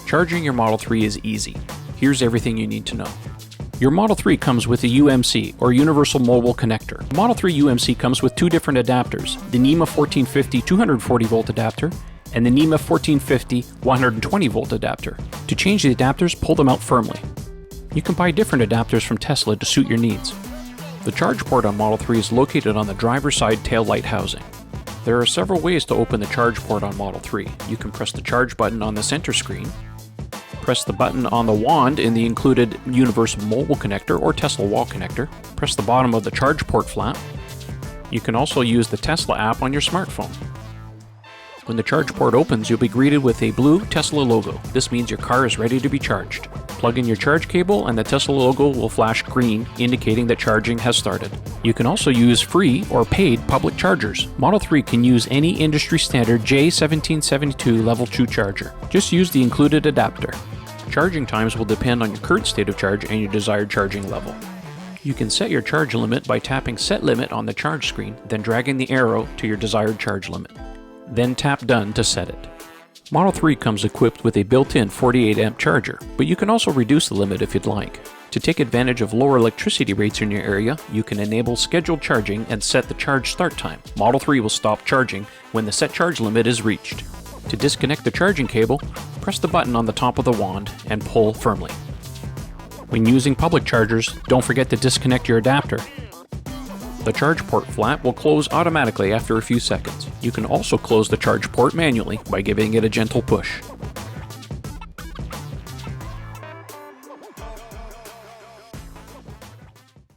Charging your Model 3 is easy. Here's everything you need to know. Your Model 3 comes with a UMC, or Universal Mobile Connector. The Model 3 UMC comes with two different adapters, the NEMA 1450 240 volt adapter and the NEMA 1450 120 volt adapter. To change the adapters, pull them out firmly. You can buy different adapters from Tesla to suit your needs. The charge port on Model 3 is located on the driver's side tail light housing. There are several ways to open the charge port on Model 3. You can press the charge button on the center screen, press the button on the wand in the included Universal Mobile Connector or Tesla wall connector, press the bottom of the charge port flap. You can also use the Tesla app on your smartphone. When the charge port opens, you'll be greeted with a blue Tesla logo. This means your car is ready to be charged. Plug in your charge cable and the Tesla logo will flash green, indicating that charging has started. You can also use free or paid public chargers. Model 3 can use any industry standard J1772 Level 2 charger. Just use the included adapter. Charging times will depend on your current state of charge and your desired charging level. You can set your charge limit by tapping Set Limit on the charge screen, then dragging the arrow to your desired charge limit. Then tap Done to set it. Model 3 comes equipped with a built-in 48 amp charger, but you can also reduce the limit if you'd like. To take advantage of lower electricity rates in your area, you can enable scheduled charging and set the charge start time. Model 3 will stop charging when the set charge limit is reached. To disconnect the charging cable, press the button on the top of the wand and pull firmly. When using public chargers, don't forget to disconnect your adapter. The charge port flap will close automatically after a few seconds. You can also close the charge port manually by giving it a gentle push.